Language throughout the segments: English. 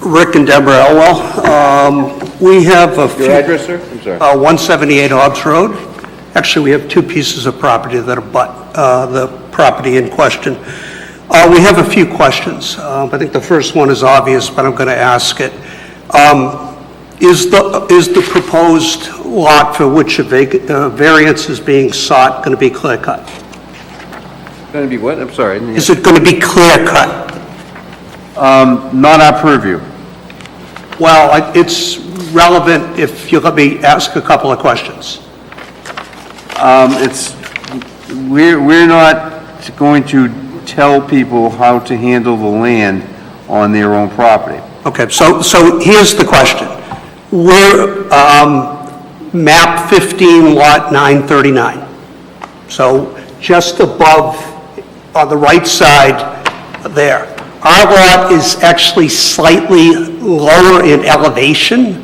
Rick and Deborah Elwell. We have a few... Your address, sir? I'm sorry. 178 Hobbs Road. Actually, we have two pieces of property that abut the property in question. We have a few questions. I think the first one is obvious, but I'm going to ask it. Is the proposed lot for which a variance is being sought going to be clear-cut? Going to be what? I'm sorry. Is it going to be clear-cut? Not our purview. Well, it's relevant if you let me ask a couple of questions. We're not going to tell people how to handle the land on their own property. Okay, so here's the question. We're map 15, lot 939. So just above, on the right side there. Our lot is actually slightly lower in elevation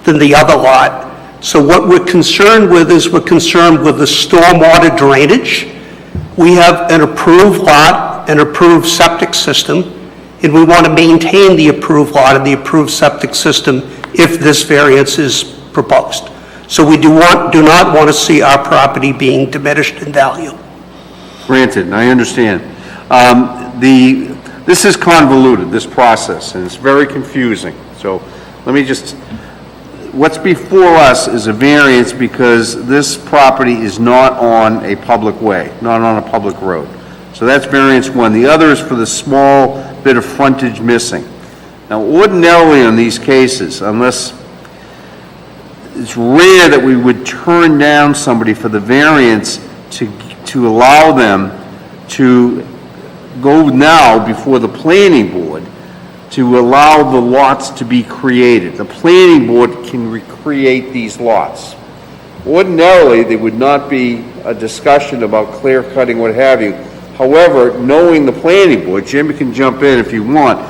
than the other lot. So what we're concerned with is we're concerned with the stormwater drainage. We have an approved lot, an approved septic system, and we want to maintain the approved lot and the approved septic system if this variance is proposed. So we do not want to see our property being diminished in value. Granted, I understand. This is convoluted, this process, and it's very confusing. So let me just, what's before us is a variance because this property is not on a public way, not on a public road. So that's variance one. The other is for the small bit of frontage missing. Now, ordinarily in these cases, unless it's rare that we would turn down somebody for the variance to allow them to go now before the planning board to allow the lots to be created. The planning board can recreate these lots. Ordinarily, there would not be a discussion about clear cutting, what have you. However, knowing the planning board, Jim can jump in if you want,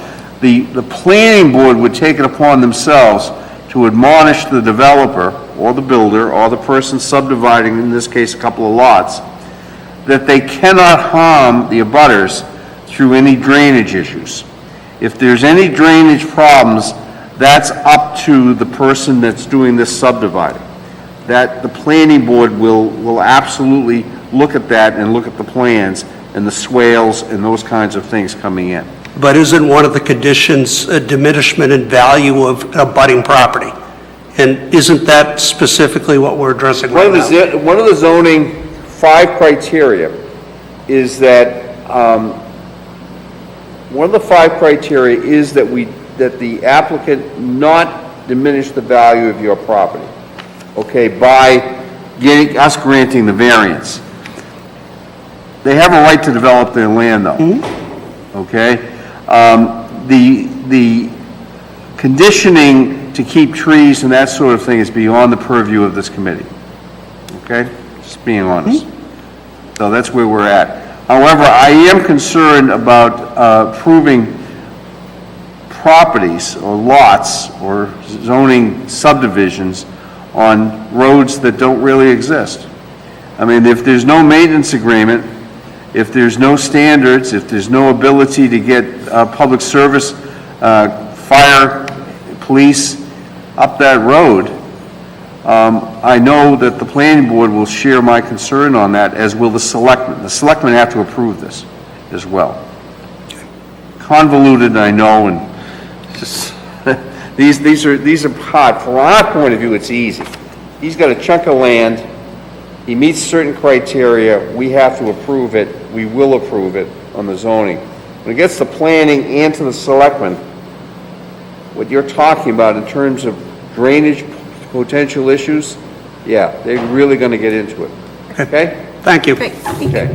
the planning board would take it upon themselves to admonish the developer or the builder or the person subdividing, in this case, a couple of lots, that they cannot harm the abutters through any drainage issues. If there's any drainage problems, that's up to the person that's doing this subdividing. That the planning board will absolutely look at that and look at the plans and the swales and those kinds of things coming in. But isn't one of the conditions a diminishment in value of abutting property? And isn't that specifically what we're addressing right now? One of the zoning 5 criteria is that one of the 5 criteria is that the applicant not diminish the value of your property, okay, by us granting the variance. They have a right to develop their land, though, okay? The conditioning to keep trees and that sort of thing is beyond the purview of this committee, okay? Just being honest. So that's where we're at. However, I am concerned about approving properties or lots or zoning subdivisions on roads that don't really exist. I mean, if there's no maintenance agreement, if there's no standards, if there's no ability to get public service, fire, police up that road, I know that the planning board will share my concern on that, as will the selectmen. The selectmen have to approve this as well. Convoluted, I know, and just these are hard. From our point of view, it's easy. He's got a chunk of land. He meets certain criteria. We have to approve it. We will approve it on the zoning. When it gets to planning and to the selectmen, what you're talking about in terms of drainage potential issues, yeah, they're really going to get into it. Okay? Thank you. Great, thank you. Okay.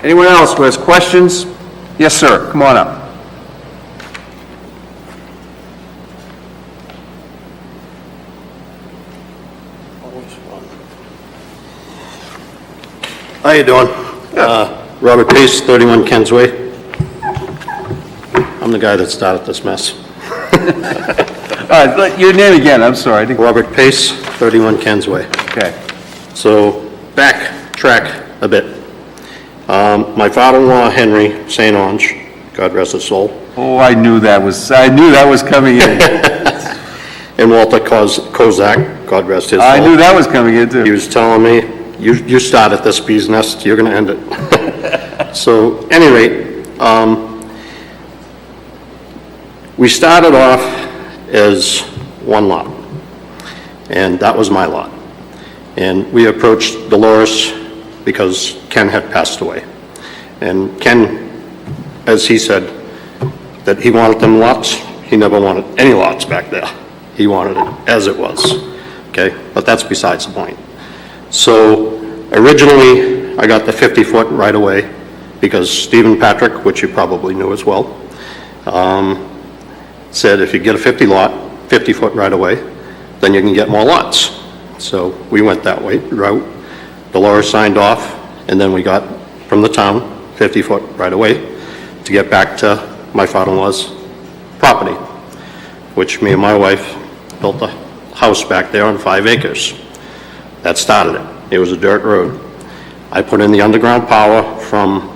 Anyone else who has questions? Yes, sir. Come on up. How you doing? Robert Pace, 31 Kens Way. I'm the guy that started this mess. All right, your name again, I'm sorry. Robert Pace, 31 Kens Way. Okay. So, backtrack a bit. My father-in-law, Henry St. Onge, God rest his soul, Oh, I knew that was coming in. and Walter Kozak, God rest his soul. I knew that was coming in He too. was telling me, you started this bee's nest, you're gonna end it. So, any rate, we started off as one lot, and that was my lot. And we approached Dolores because Ken had passed away. And Ken, as he said, that he wanted them lots, he never wanted any lots back there. He wanted it as it was, okay? But that's besides the point. So originally, I got the 50-foot right-of-way because Stephen Patrick, which you probably knew as well, said if you get a 50-foot right-of-way, then you can get more lots. So we went that route. Dolores signed off, and then we got from the town 50-foot right-of-way to get back to my father-in-law's property, which me and my wife built a house back there on 5 acres. That started it. It was a dirt road. I put in the underground power from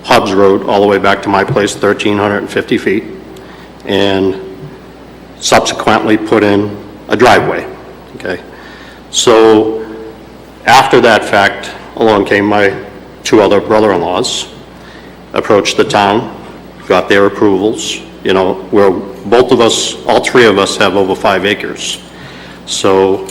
Hobbs Road all the way back to my place, 1,350 feet, and subsequently put in a driveway, okay? So after that fact, along came my 2 other brother-in-laws, approached the town, got their approvals, you know, where both of us, all 3 of us have over 5 acres. So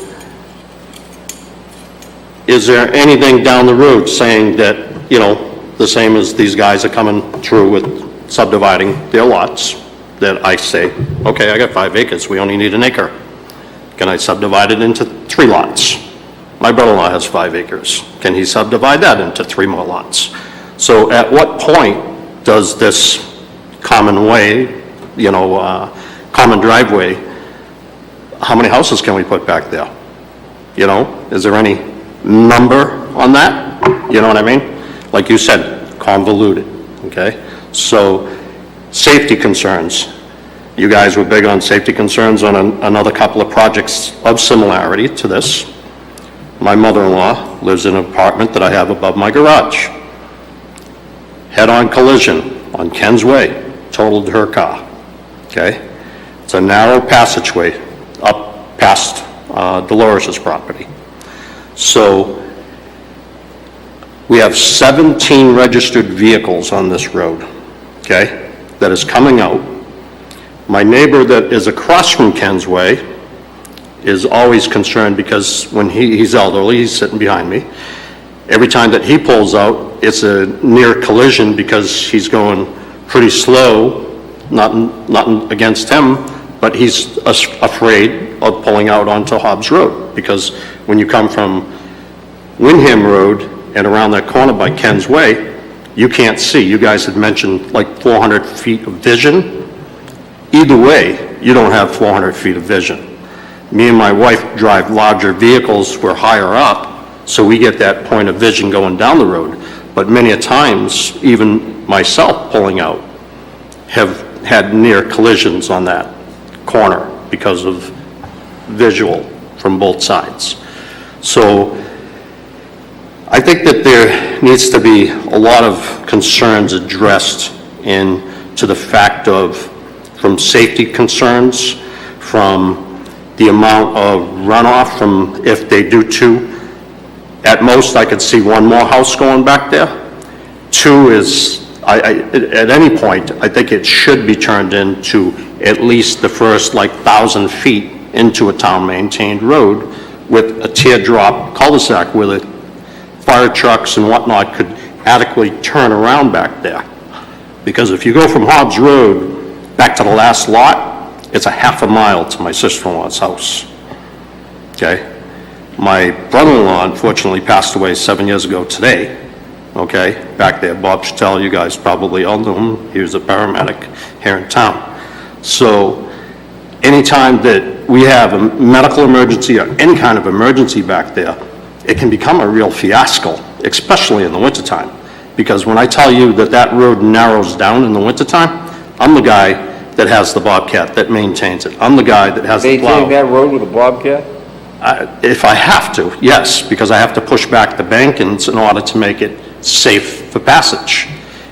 is there anything down the road saying that, you know, the same as these guys are coming through with subdividing their lots, that I say, okay, I got 5 acres, we only need an acre. Can I subdivide it into 3 lots? My brother-in-law has 5 acres. Can he subdivide that into 3 more lots? So at what point does this common way, you know, common driveway, how many houses can we put back there? You know, is there any number on that? You know what I mean? Like you said, convoluted, okay? So, safety concerns. You guys were big on safety concerns on another couple of projects of similarity to this. My mother-in-law lives in an apartment that I have above my garage. Head-on collision on Ken's Way, totaled her car, okay? It's a narrow passageway up past Dolores's property. So, we have 17 registered vehicles on this road, okay, that is coming out. My neighbor that is across from Ken's Way is always concerned because when he's elderly, he's sitting behind me. Every time that he pulls out, it's a near collision because he's going pretty slow, not against him, but he's afraid of pulling out onto Hobbs Road because when you come from Windham Road and around that corner by Ken's Way, you can't see. You guys had mentioned like 400 feet of vision. Either way, you don't have 400 feet of vision. Me and my wife drive larger vehicles, we're higher up, so we get that point of vision going down the road. But many a times, even myself pulling out, have had near collisions on that corner because of visual from both sides. So I think that there needs to be a lot of concerns addressed to the fact of, from safety concerns, from the amount of runoff from if they do 2. At most, I could see 1 more house going back there. 2 is, at any point, I think it should be turned into at least the first 1,000 feet into a town-maintained road with a teardrop cul-de-sac where the fire trucks and whatnot could adequately turn around back there. Because if you go from Hobbs Road back to the last lot, it's a half a mile to my sister-in-law's house, okay? My brother-in-law unfortunately passed away 7 years ago today, okay? Back there, Bob Chattel, you guys probably all knew him. He was a paramedic here in town. So anytime that we have a medical emergency or any kind of emergency back there, it can become a real fiasco, especially in the wintertime. Because when I tell you that that road narrows down in the wintertime, I'm the guy that has the Bobcat, that maintains it. I'm the guy that has the plow. Maintain that road with a Bobcat? If I have to, yes, because I have to push back the bankings in order to make it safe for passage.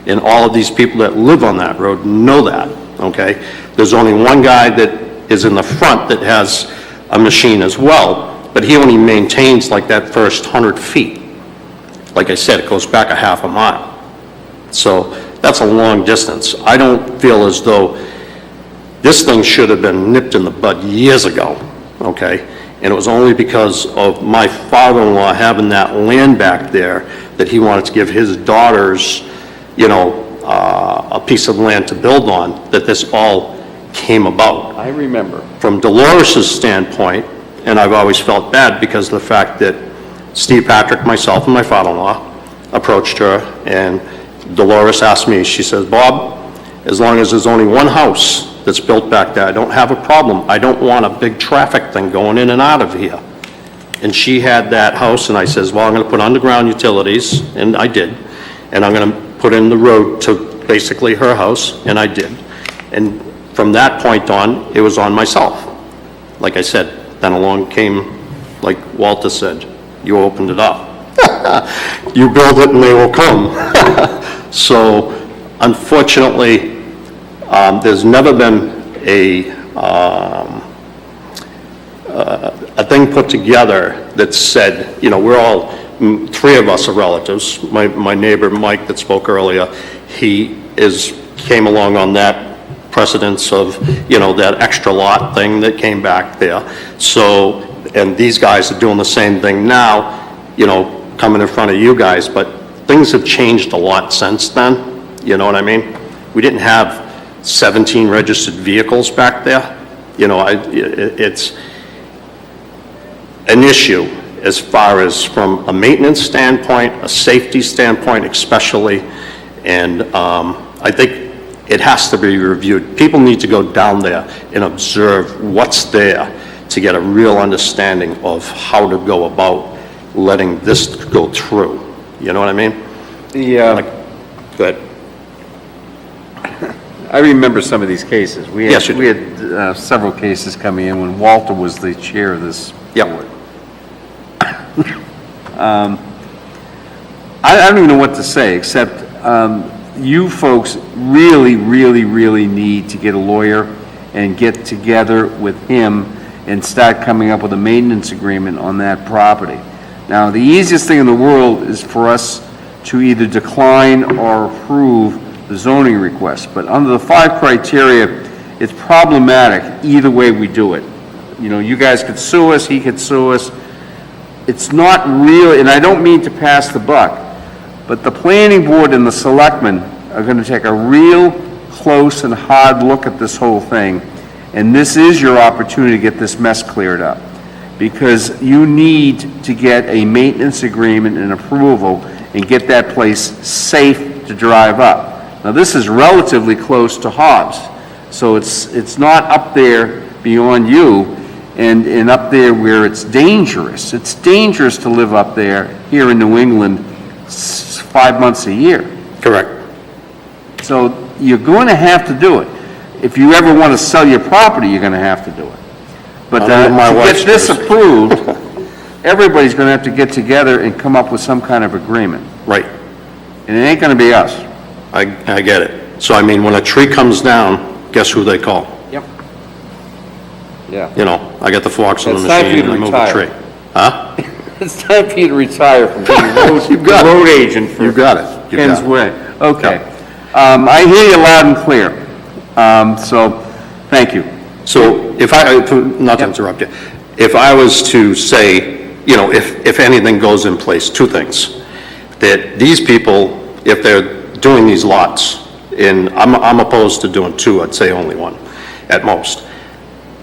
And all of these people that live on that road know that, okay? There's only one guy that is in the front that has a machine as well, but he only maintains like that first 100 feet. Like I said, it goes back a half a mile. So that's a long distance. I don't feel as though this thing should have been nipped in the bud years ago, okay? And it was only because of my father-in-law having that land back there that he wanted to give his daughters, you know, a piece of land to build on, that this all came about. I remember. From Dolores's standpoint, and I've always felt bad because of the fact that Steve Patrick, myself, and my father-in-law approached her, and Dolores asked me, she says, Bob, as long as there's only one house that's built back there, I don't have a problem. I don't want a big traffic thing going in and out of here. And she had that house, and I says, well, I'm gonna put underground utilities, and I did. And I'm gonna put in the road to basically her house, and I did. And from that point on, it was on myself. Like I said, then along came, like Walter said, you opened it up. You build it and they will come. So unfortunately, there's never been a thing put together that said, you know, we're all, three of us are relatives. My neighbor, Mike, that spoke earlier, came along on that precedence of, you know, that extra lot thing that came back there. So, and these guys are doing the same thing now, you know, coming in front of you guys, but things have changed a lot since then, you know what I mean? We didn't have 17 registered vehicles back there. You know, it's an issue as far as from a maintenance standpoint, a safety standpoint especially, and I think it has to be reviewed. People need to go down there and observe what's there to get a real understanding of how to go about letting this go through. You know what I mean? The, Go ahead. I remember some of these cases. Yes, you do. We had several cases coming in when Walter was the chair of this Yep. board. I don't even know what to say, except you folks really, really, really need to get a lawyer and get together with him and start coming up with a maintenance agreement on that property. Now, the easiest thing in the world is for us to either decline or approve the zoning request, but under the 5 criteria, it's problematic either way we do it. You know, you guys could sue us, he could sue us. It's not real, and I don't mean to pass the buck, but the planning board and the selectmen are going to take a real close and hard look at this whole thing, and this is your opportunity to get this mess cleared up, because you need to get a maintenance agreement and approval and get that place safe to drive up. Now, this is relatively close to Hobbs, so it's not up there beyond you, and up there where it's dangerous. It's dangerous to live up there here in New England 5 months a year. Correct. So you're going to have to do it. If you ever want to sell your property, you're going to have to do it. But Under my to wife's get this Jersey. approved, everybody's going to have to get together and come up with some kind of agreement. Right. And it ain't going to be us. I get it. So I mean, when a tree comes down, guess who they call? Yep. Yeah. You know, I got the forks on the It's time for machine you and to I move a retire. tree. Huh? It's time for you to retire from being You've got it. road agent for You got it. You Ken's got it. Way. Okay. I hear you loud and clear. So, thank you. So if not to interrupt you, if I was to say, you know, if anything goes in place, 2 things. That these people, if they're doing these lots, and I'm opposed to doing 2, I'd say only 1 at most,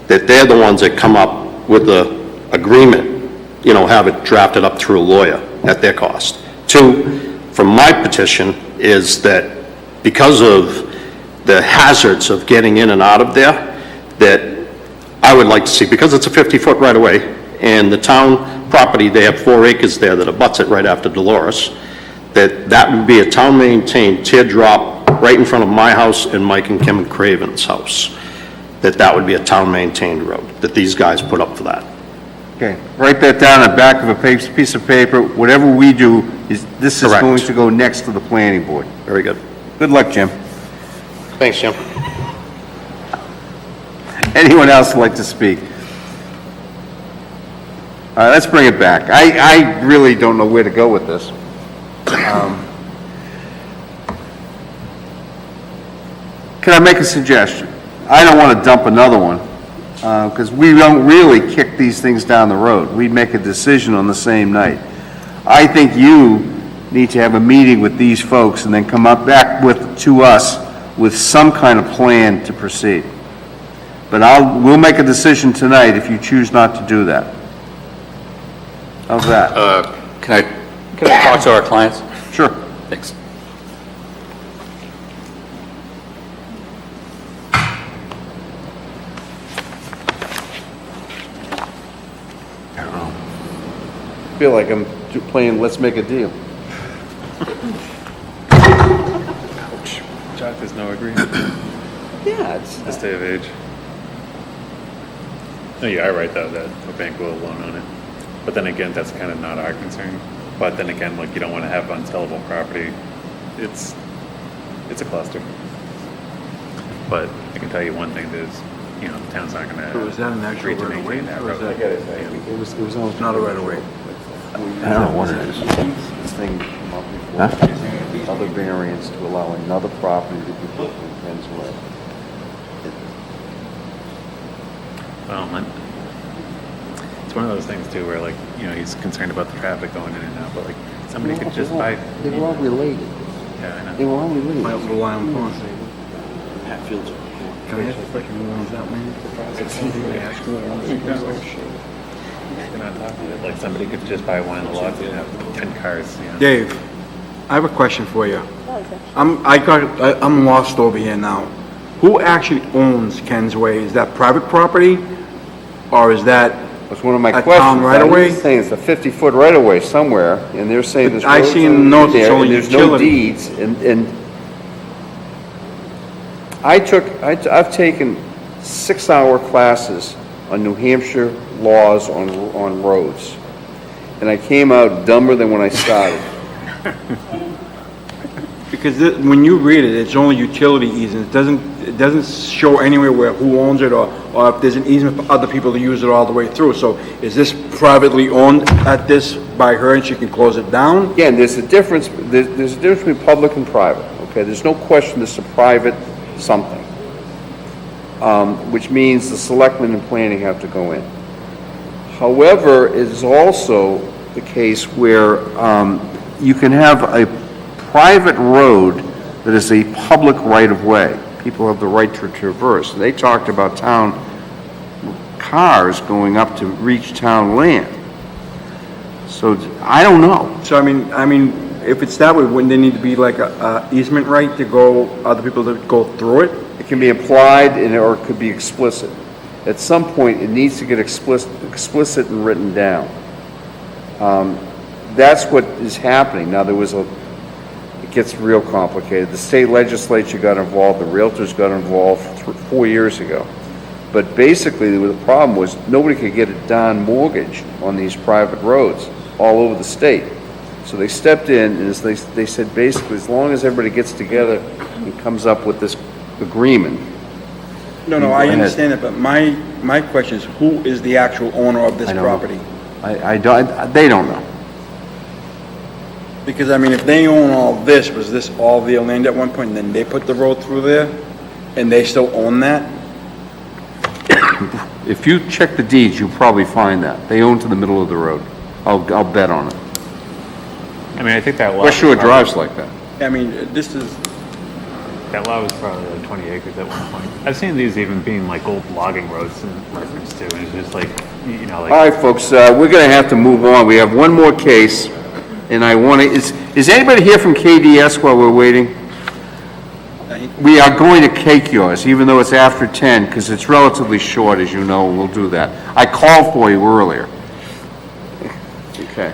that they're the ones that come up with the agreement, you know, have it drafted up through a lawyer at their cost. 2, from my petition, is that because of the hazards of getting in and out of there, that I would like to see, because it's a 50-foot right-of-way, and the town property, they have 4 acres there that abuts it right after Dolores, that would be a town-maintained teardrop right in front of my house and Mike and Kim and Craven's house, that would be a town-maintained road, that these guys put up for that. Okay, write that down on the back of a piece of paper. Whatever we do, this is Correct. going to go next to the planning board. Very good. Good luck, Jim. Thanks, Jim. Anyone else like to speak? All right, let's bring it back. I really don't know where to go with this. Can I make a suggestion? I don't want to dump another one, because we don't really kick these things down the road. We make a decision on the same night. I think you need to have a meeting with these folks and then come up back to us with some kind of plan to proceed. But we'll make a decision tonight if you choose not to do that. How's that? Can I talk to our clients? Sure. Thanks. I feel like I'm playing Let's Make a Deal. Jack, there's no agreement. Yeah, it's... This day of age. No, you are right though, that a bank will loan on it. But then again, that's kind of not our concern. But then again, like, you don't want to have unsellable property. It's a cluster. But I can tell you one thing, there's, you know, the town's not going to. So is that an actual agree to right of way? maintain that Or is road. that- It was almost not a right of way. I don't know what it is. This thing came up before. Other variance to allow another property to be put in Ken's Way. Well, it's one of those things too, where, like, you know, he's concerned about the traffic going in and out, but like, somebody could just buy. They were all related. Yeah, I They know. were all related. Might rely on Pond. Hatfields. Can I ask a question? Who owns that land? They're not talking about it. Like, somebody could just buy one of the lots and have 10 cars, you know. Dave, I have a question for you. I'm lost over here now. Who actually owns Ken's Way? Is that private property? Or is that, That's one of my A questions. town right-of-way? I'm saying it's a 50-foot right-of-way somewhere, and they're saying there's I roads see in the notes it's there, only and there's no utility. deeds, and I've taken 6-hour classes on New Hampshire laws on roads, and I came out dumber than when I started. because when you read it, it's only utility easements. It doesn't show anywhere where who owns it or if there's an easement for other people to use it all the way through. So is this privately owned at this by her and she can close it down? Again, there's a difference between public and private, okay? There's no question this is a private something, which means the selectmen and planning have to go in. However, it is also the case where you can have a private road that is a public right-of-way. People have the right to traverse. They talked about town cars going up to reach town land. So I don't know. So I mean, if it's that way, wouldn't there need to be like a easement right to go, other people to go through it? It can be implied or it could be explicit. At some point, it needs to get explicit and written down. That's what is happening. Now, it gets real complicated. The state legislature got involved, the realtors got involved 4 years ago. But basically, the problem was nobody could get a darn mortgage on these private roads all over the state. So they stepped in and they said basically, as long as everybody gets together and comes up with this agreement. No, Go I ahead. understand it, but my question is, who is the actual owner of this I don't know. property? They don't know. Because, I mean, if they own all this, was this all their land at one point, and then they put the road through there, and they still own that? If you check the deeds, you'll probably find that. They own to the middle of the road. I'll bet on it. I mean, I think that lot. West Shore Drive's like that. I mean, this is, That lot was probably like 20 acres at one point. I've seen these even being like old logging roads in reference to, and it's just like, you know, like. All right, folks, we're going to have to move on. We have one more case, and I want to, is anybody here from KDS while we're waiting? We are going to cake yours, even though it's after 10, because it's relatively short, as you know, and we'll do that. I called for you earlier. Okay.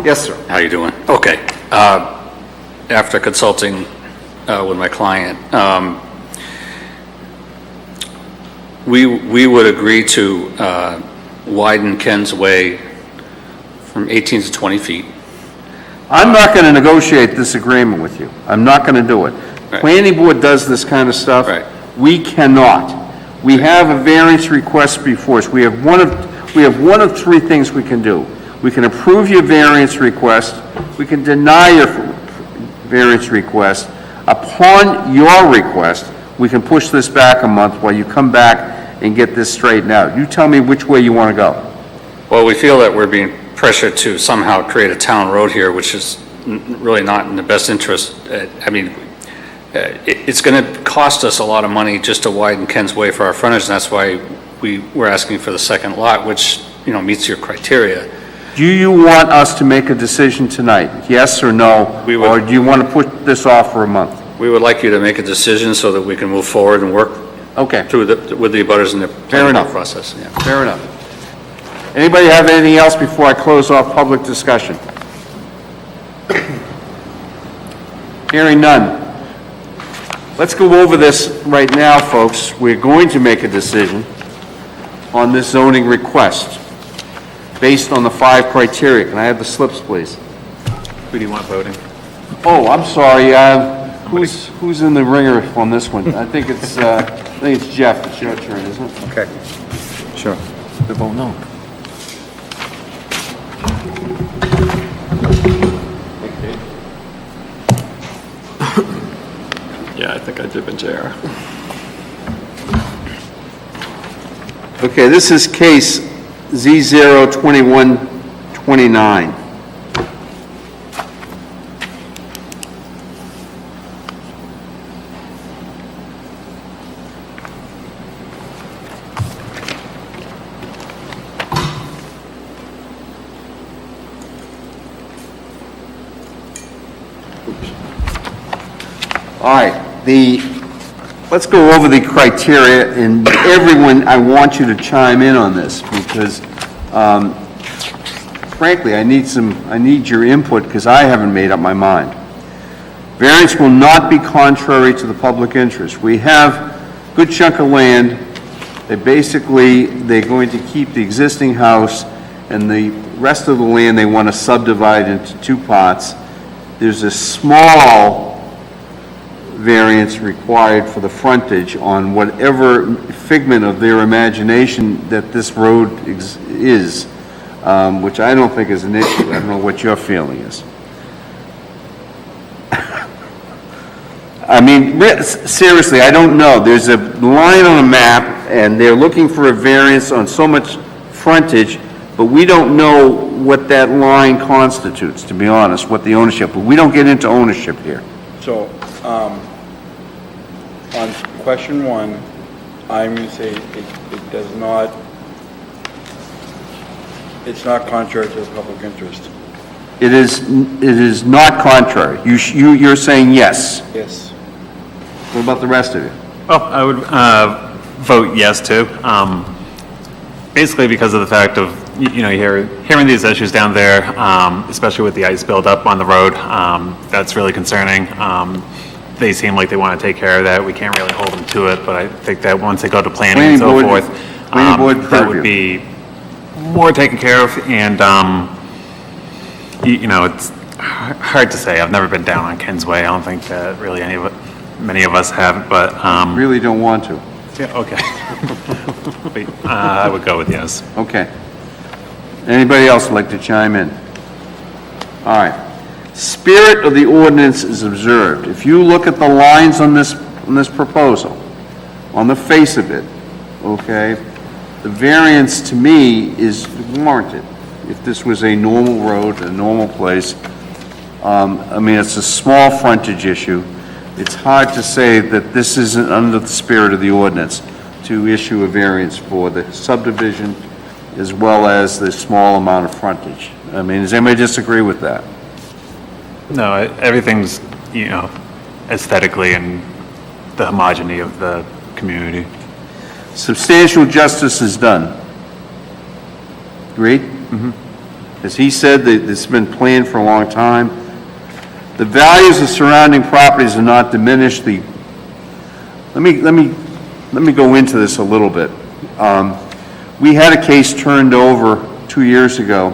Yes, sir. How you doing? Okay. After consulting with my client, we would agree to widen Ken's Way from 18 to 20 feet. I'm not going to negotiate this agreement with you. I'm not going to do it. Right. Planning board does this kind of stuff. Right. We cannot. We have a variance request before us. We have one of three things we can do. We can approve your variance request, we can deny your variance request. Upon your request, we can push this back a month while you come back and get this straightened out. You tell me which way you want to go. Well, we feel that we're being pressured to somehow create a town road here, which is really not in the best interest. I mean, it's going to cost us a lot of money just to widen Ken's Way for our frontage, and that's why we're asking for the second lot, which, you know, meets your criteria. Do you want us to make a decision tonight, yes or no? We would. Or do you want to put this off for a month? We would like you to make a decision so that we can move forward and work Okay, through with the abutters in the planning enough. process. Yeah. fair enough. Anybody have anything else before I close off public discussion? Hearing none. Let's go over this right now, folks. We're going to make a decision on this zoning request based on the 5 criteria. Can I have the slips, please? Who do you want voting? Oh, I'm sorry, who's in the ringer on this one? I think it's Jeff. It's your turn, isn't it? Okay. Sure. The vote no. Yeah, I think I did the chair. Okay, this is case Z02129. All right, let's go over the criteria, and everyone, I want you to chime in on this, because frankly, I need your input, because I haven't made up my mind. Variance will not be contrary to the public interest. We have a good chunk of land. They're going to keep the existing house, and the rest of the land they want to subdivide into 2 parts. There's a small variance required for the frontage on whatever figment of their imagination that this road is, which I don't think is an issue. I don't know what your feeling is. I mean, seriously, I don't know. There's a line on a map, and they're looking for a variance on so much frontage, but we don't know what that line constitutes, to be honest, what the ownership, but we don't get into ownership here. So, on question 1, I'm going to say it does not, it's not contrary to the public interest. It is not contrary. You're saying yes. Yes. What about the rest of you? Oh, I would vote yes too. Basically because of the fact of, you know, hearing these issues down there, especially with the ice buildup on the road, that's really concerning. They seem like they want to take care of that. We can't really hold them to it, but I think that once they go to planning and so Planning board- forth, planning board that purview. would be more taken care of, and, you know, it's hard to say. I've never been down on Ken's Way. I don't think that really many of us have, but, Really don't want to. yeah, okay. But, I would go with yes. Okay. Anybody else like to chime in? All right. Spirit of the ordinance is observed. If you look at the lines on this proposal, on the face of it, okay, the variance to me is warranted. If this was a normal road, a normal place, I mean, it's a small frontage issue. It's hard to say that this isn't under the spirit of the ordinance to issue a variance for the subdivision as well as the small amount of frontage. I mean, does anybody disagree with that? No, everything's, you know, aesthetically and the homogeny of the community. Substantial justice is done. Agreed? Mm-hmm. As he said, that this has been planned for a long time. The values of surrounding properties are not diminished. Let me go into this a little bit. We had a case turned over 2 years ago,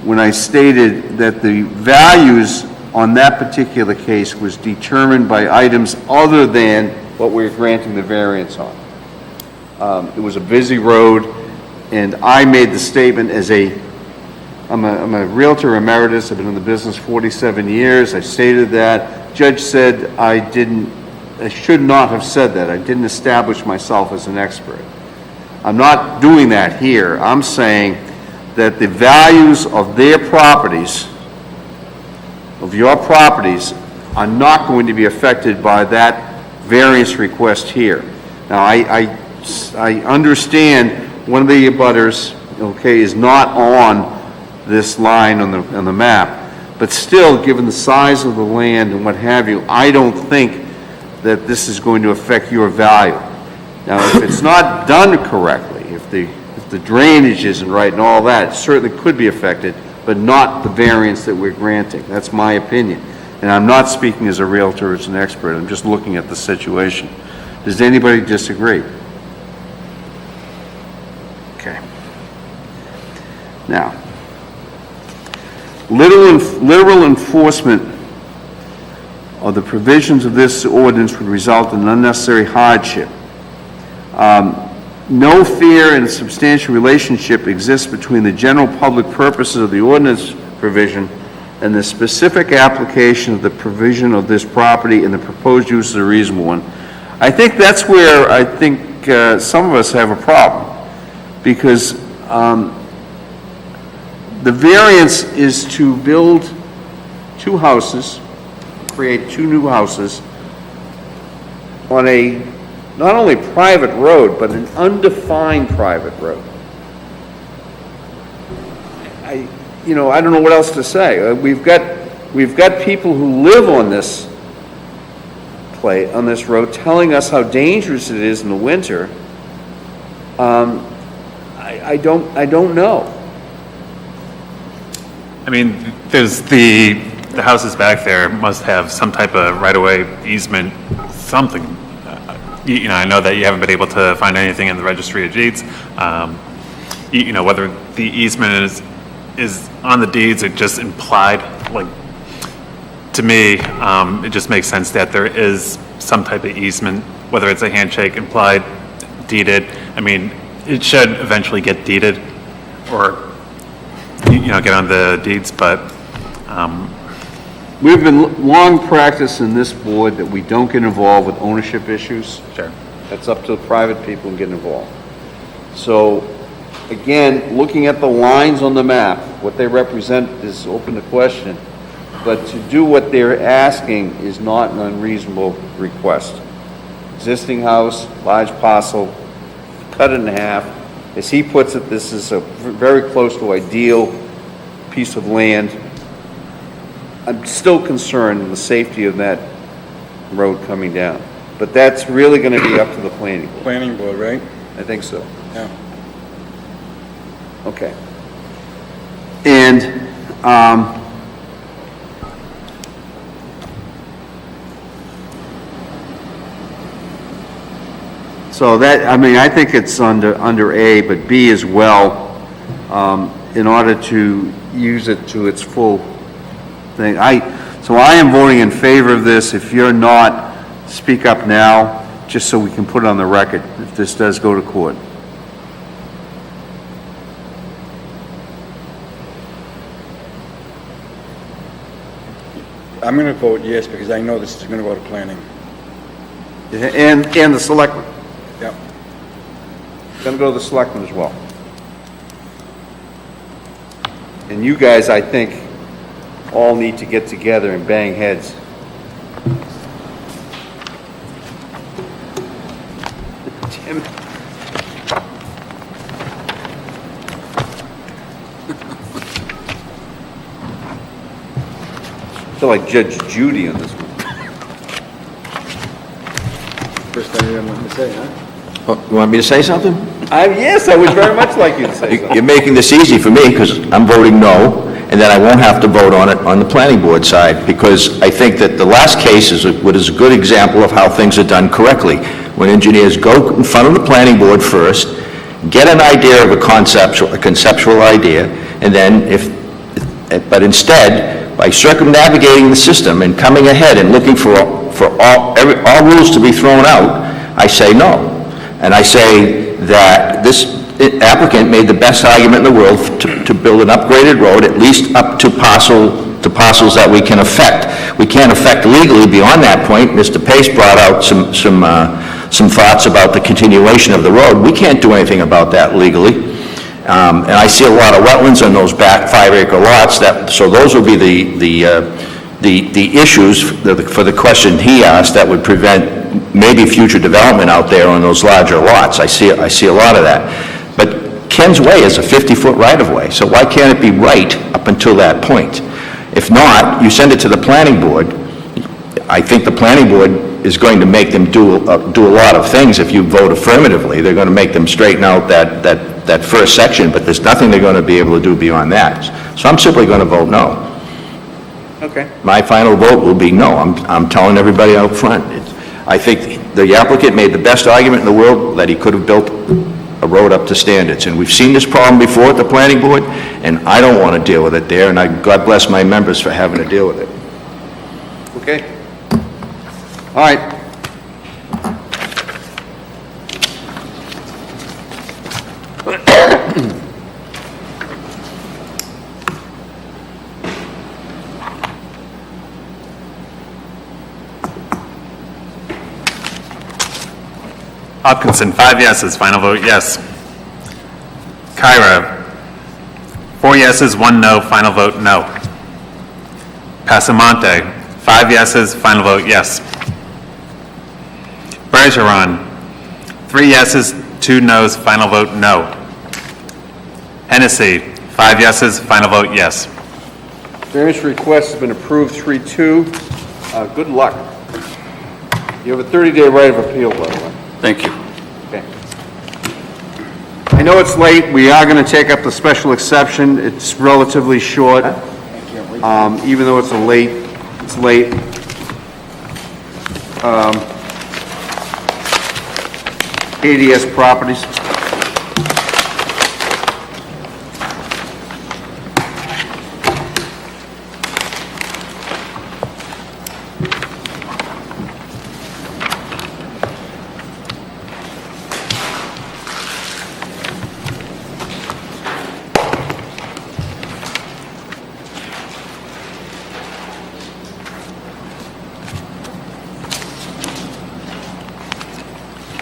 when I stated that the values on that particular case was determined by items other than what we're granting the variance on. It was a busy road, and I made the statement I'm a Realtor emeritus, I've been in the business 47 years, I stated that. Judge said I should not have said that, I didn't establish myself as an expert. I'm not doing that here, I'm saying that the values of their properties, of your properties, are not going to be affected by that variance request here. Now, I understand one of the abutters, okay, is not on this line on the map, but still, given the size of the land and what have you, I don't think that this is going to affect your value. Now, if it's not done correctly, if the drainage isn't right and all that, it certainly could be affected, but not the variance that we're granting. That's my opinion. And I'm not speaking as a Realtor, as an expert, I'm just looking at the situation. Does anybody disagree? Okay. Now, literal enforcement of the provisions of this ordinance would result in unnecessary hardship. No fair and substantial relationship exists between the general public purposes of the ordinance provision and the specific application of the provision of this property, and the proposed use is a reasonable one. I think that's where I think some of us have a problem, because the variance is to build two houses, create two new houses on a not only private road, but an undefined private road. I don't know what else to say. We've got people who live on this on this road telling us how dangerous it is in the winter. I don't know. I mean, there's the houses back there must have some type of right-of-way easement, something. I know that you haven't been able to find anything in the registry of deeds. Whether the easement is on the deeds or just implied, like, to me, it just makes sense that there is some type of easement, whether it's a handshake, implied, deeded. I mean, it should eventually get deeded or, get on the deeds, but, We've been long practice in this board that we don't get involved with ownership issues. sure. That's up to the private people who get involved. So, again, looking at the lines on the map, what they represent is open to question, but to do what they're asking is not an unreasonable request. Existing house, large parcel, cut it in half. As he puts it, this is a very close to ideal piece of land. I'm still concerned in the safety of that road coming down. But that's really going to be up to the planning board. Planning board, right? I think so. Yeah. Okay. And, so that, I think it's under A, but B as well, in order to use it to its full thing. So I am voting in favor of this. If you're not, speak up now, just so we can put it on the record if this does go to court. I'm gonna vote yes, because I know this is gonna go to planning. And the selectmen. Yep. Gonna go to the selectmen as well. And you guys, I think, all need to get together and bang heads. Tim. I feel like Judge Judy on this one. First thing you're gonna say, huh? Oh, you want me to say something? Yes, I would very much like you to say something. You're making this easy for me, because I'm voting no, and then I won't have to vote on it on the planning board side, because I think that the last case is a good example of how things are done correctly. When engineers go in front of the planning board first, get an idea of a conceptual idea, and then if But instead, by circumnavigating the system and coming ahead and looking for all rules to be thrown out, I say no. And I say that this applicant made the best argument in the world to build an upgraded road, at least up to parcels that we can affect. We can't affect legally beyond that point. Mr. Pace brought out some thoughts about the continuation of the road. We can't do anything about that legally. And I see a lot of wetlands on those back 5-acre lots, so those will be the issues for the question he asked that would prevent maybe future development out there on those larger lots. I see a lot of that. But Ken's Way is a 50-foot right-of-way, so why can't it be right up until that point? If not, you send it to the planning board. I think the planning board is going to make them do a lot of things if you vote affirmatively. They're going to make them straighten out that first section, but there's nothing they're going to be able to do beyond that. So I'm simply going to vote no. Okay. My final vote will be no. I'm telling everybody out front. I think the applicant made the best argument in the world that he could have built a road up to standards. And we've seen this problem before at the planning board, and I don't want to deal with it there, and God bless my members for having to deal with it. Okay. All right. Hopkinson, 5 yeses, final vote yes. Kyra, 4 yeses, 1 no, final vote no. Pasamonte, 5 yeses, final vote yes. Bergeron, 3 yeses, 2 noes, final vote no. Hennessy, 5 yeses, final vote yes. Variance request has been approved, 3-2. Good luck. You have a 30-day right of appeal, by the way. Thank you. Okay. I know it's late. We are going to take up the special exception. It's relatively short, even though it's late. ADS Properties.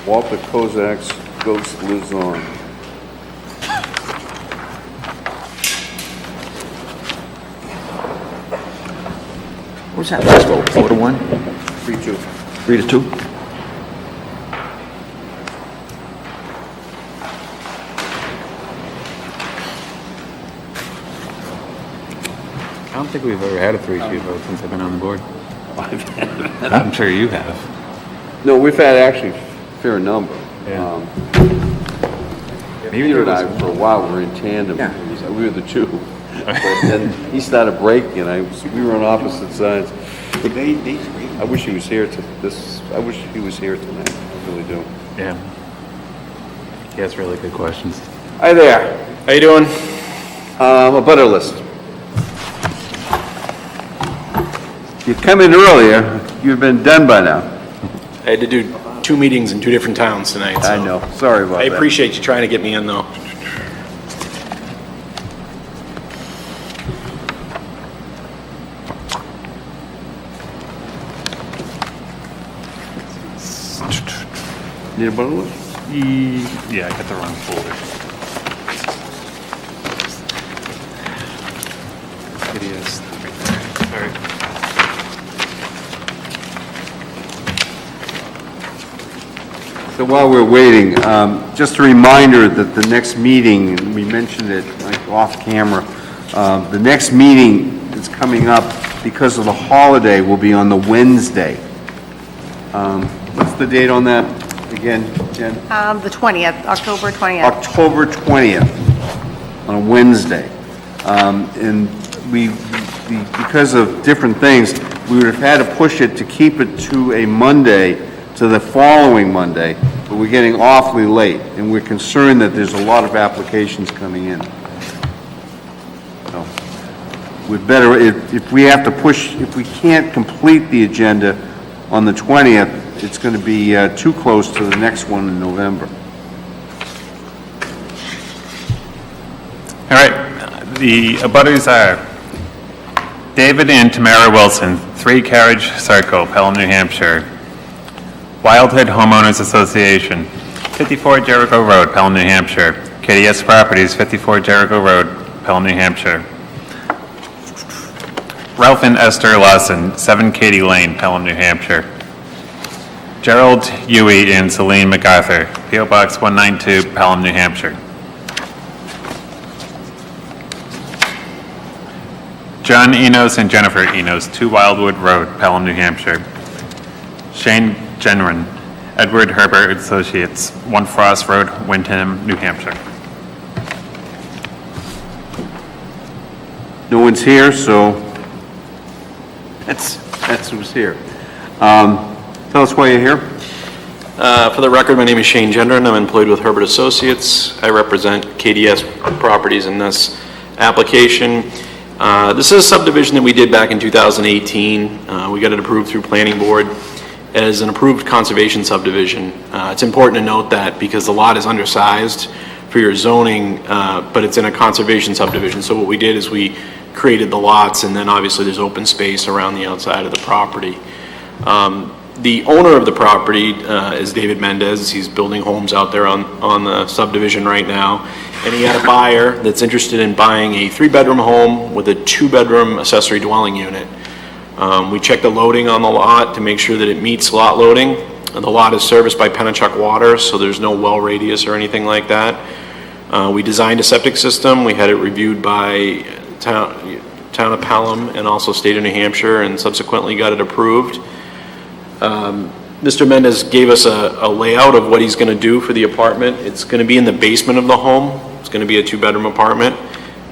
Walter Kozak's ghost lives on. What was that last vote? 4-1? 3-2. 3-2? I don't think we've ever had a 3-2 vote since I've been on the board. I'm sure you have. No, we've had actually a fair number. Yeah. Peter and I, for a while, were in tandem. We were the two. But then he started breaking, and we were on opposite sides. I wish he was here I wish he was here tonight. I really do. Yeah. He has really good questions. Hi there. How you doing? A butter list. You come in earlier, you've been done by now. I had to do 2 meetings in 2 different towns tonight, so. I know, sorry about I that. appreciate you trying to get me in, though. Need a butter list? Yeah, I got the wrong folder. It is right there. All right. So while we're waiting, just a reminder that the next meeting, and we mentioned it like off camera, the next meeting that's coming up because of the holiday will be on the Wednesday. What's the date on that again, Jen? The 20th, October 20th. October 20th, on a Wednesday. And because of different things, we would have had to push it to keep it to a Monday, to the following Monday, but we're getting awfully late, and we're concerned that there's a lot of applications coming in. So, we'd better, if we have to push, if we can't complete the agenda on the 20th, it's going to be too close to the next one in November. All right, the abutters are David and Tamara Wilson, 3 Carriage Circle, Pelham, New Hampshire. Wildwood Homeowners Association, 54 Jericho Road, Pelham, New Hampshire. KDS Properties, 54 Jericho Road, Pelham, New Hampshire. Ralph and Esther Lawson, 7 Katy Lane, Pelham, New Hampshire. Gerald Huey and Celine MacArthur, P.O. Box 192, Pelham, New Hampshire. John Enos and Jennifer Enos, 2 Wildwood Road, Pelham, New Hampshire. Shane Genrin, Edward Herbert Associates, 1 Frost Road, Windham, New Hampshire. No one's here, so that's who's here. Tell us why you're here. For the record, my name is Shane Gendron. I'm employed with Herbert Associates. I represent KDS Properties in this application. This is a subdivision that we did back in 2018. We got it approved through Planning Board as an approved conservation subdivision. It's important to note that because the lot is undersized for your zoning, but it's in a conservation subdivision. So what we did is we created the lots, and then obviously there's open space around the outside of the property. The owner of the property is David Mendez. He's building homes out there on the subdivision right now. And he had a buyer that's interested in buying a 3-bedroom home with a 2-bedroom accessory dwelling unit. We checked the loading on the lot to make sure that it meets lot loading. The lot is serviced by Pennachuck Water, so there's no well radius or anything like that. We designed a septic system. We had it reviewed by town of Pelham and also state of New Hampshire, and subsequently got it approved. Mr. Mendez gave us a layout of what he's going to do for the apartment. It's going to be in the basement of the home. It's going to be a 2-bedroom apartment.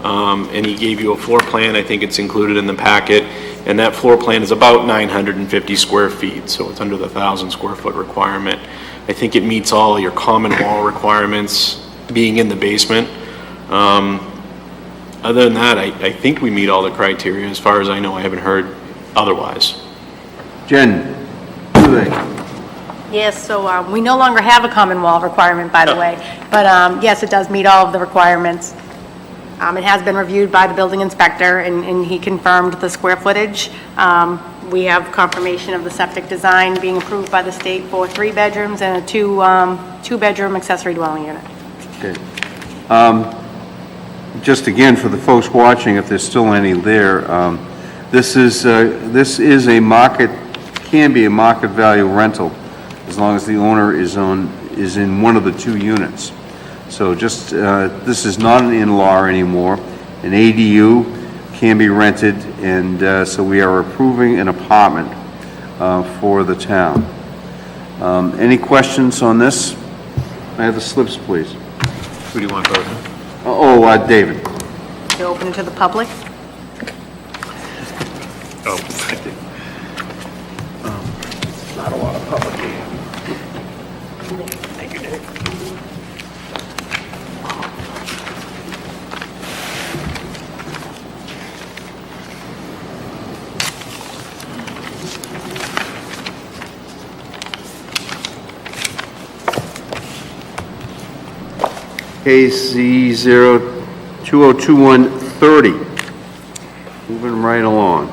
And he gave you a floor plan. I think it's included in the packet. And that floor plan is about 950 square feet, so it's under the 1,000 square foot requirement. I think it meets all your common wall requirements being in the basement. Other than that, I think we meet all the criteria. As far as I know, I haven't heard otherwise. Jen, what do they? Yes, so we no longer have a common wall requirement, by the way, but yes, it does meet all of the requirements. It has been reviewed by the building inspector, and he confirmed the square footage. We have confirmation of the septic design being approved by the state for 3 bedrooms and a 2-bedroom accessory dwelling unit. Okay. Just again, for the folks watching, if there's still any there, this is a market, can be a market value rental, as long as the owner is in one of the 2 units. So just, this is not an in-law anymore. An ADU can be rented, and so we are approving an apartment for the town. Any questions on this? I have the slips, please. Who do you want voting? David. To open it to the public? Oh, I did. Not a lot of public here. Thank you, Dave. KC 202130. Moving right along.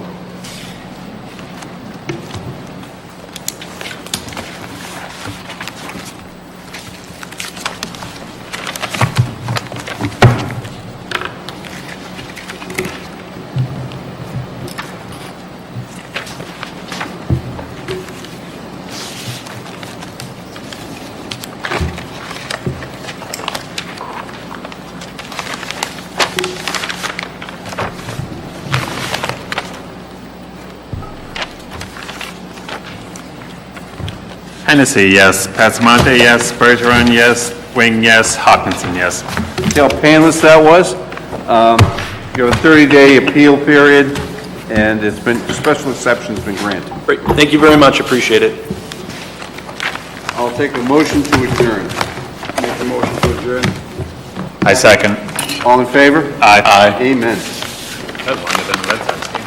Hennessy, yes. Passamonte, yes. Bergeron, yes. Wing, yes. Hawkinson, yes. See how painless that was? You have a 30-day appeal period, and it's been, special exception's been granted. Great, thank you very much, appreciate it. I'll take a motion to adjourn. Make the motion to adjourn. I second. All in favor? Aye. Amen. That's longer than the Red Sox game.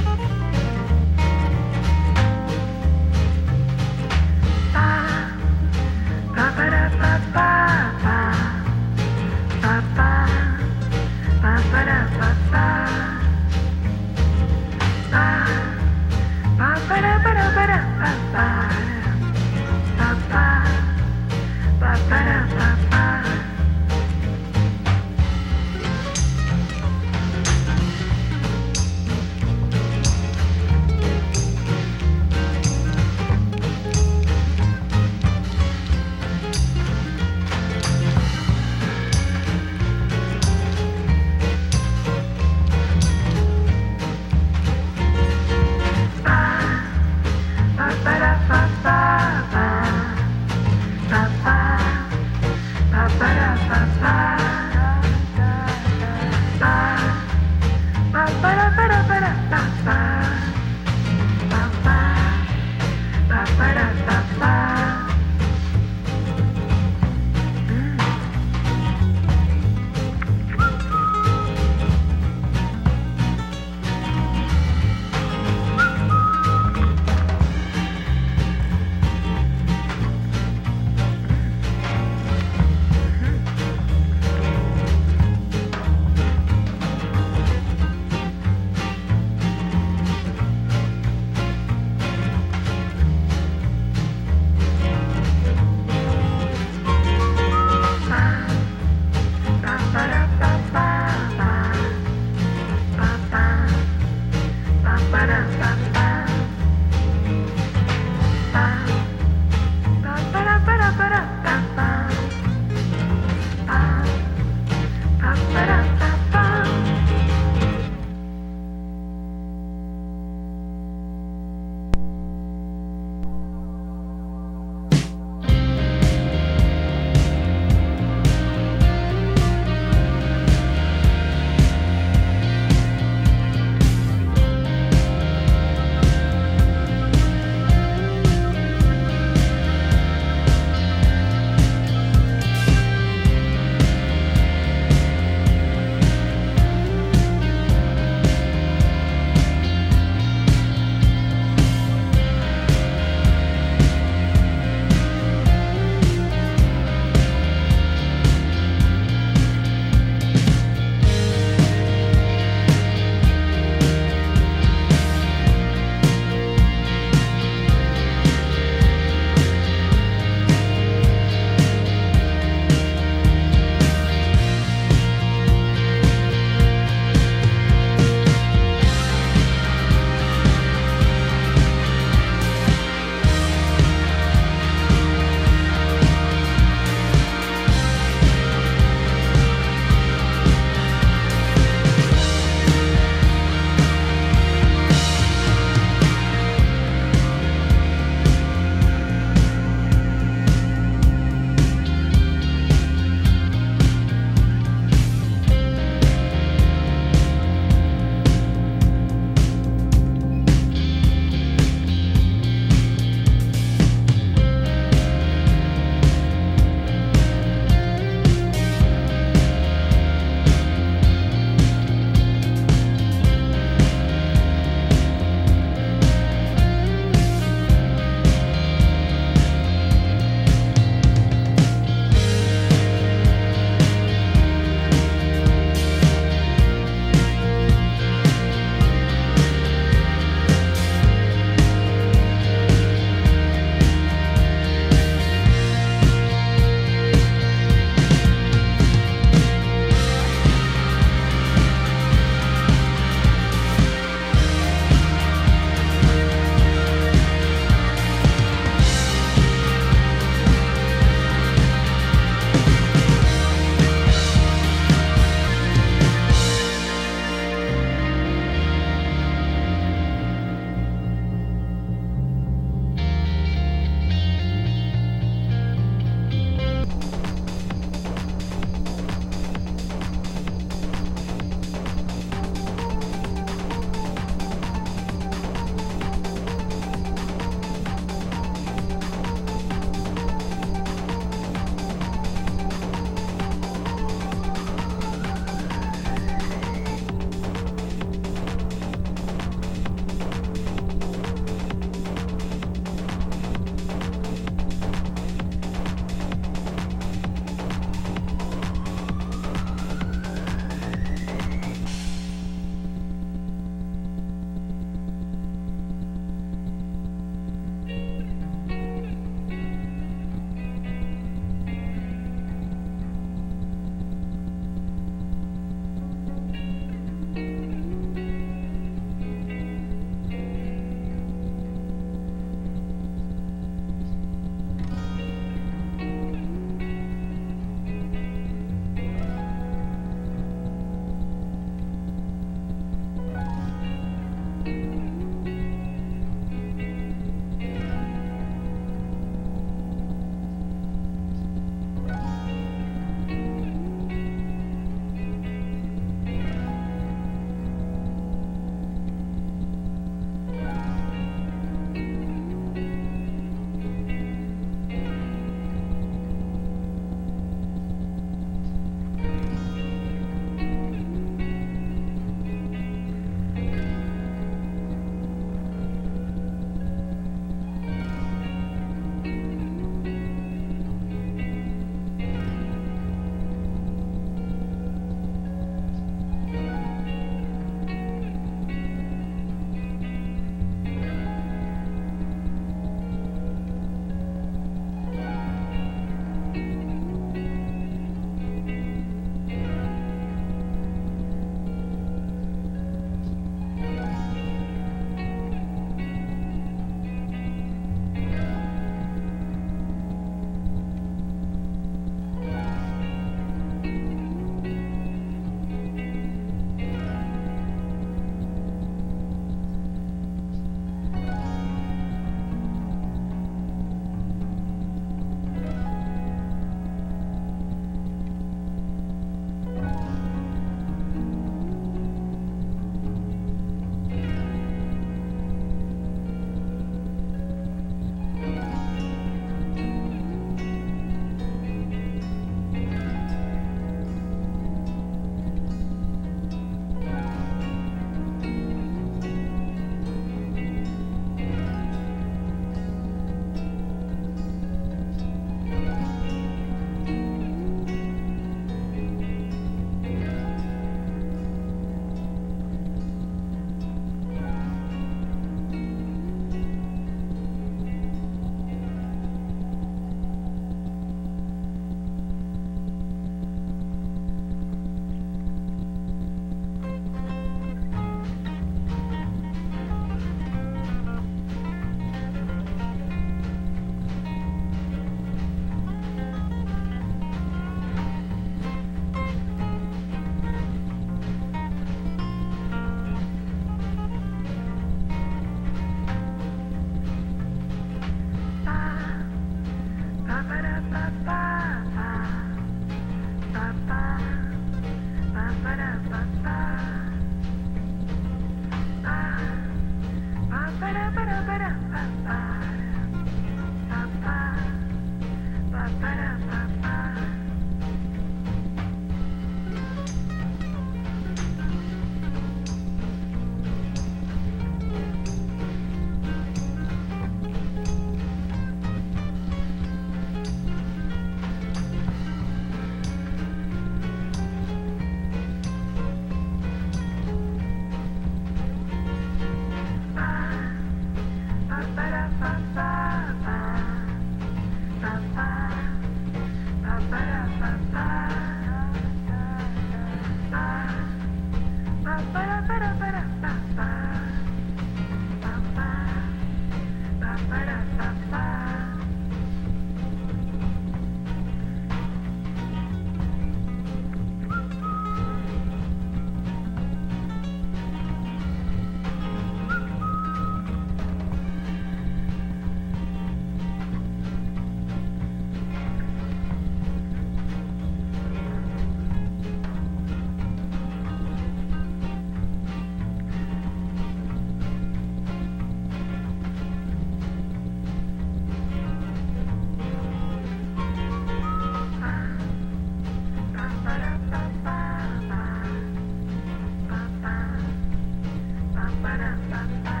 Bye.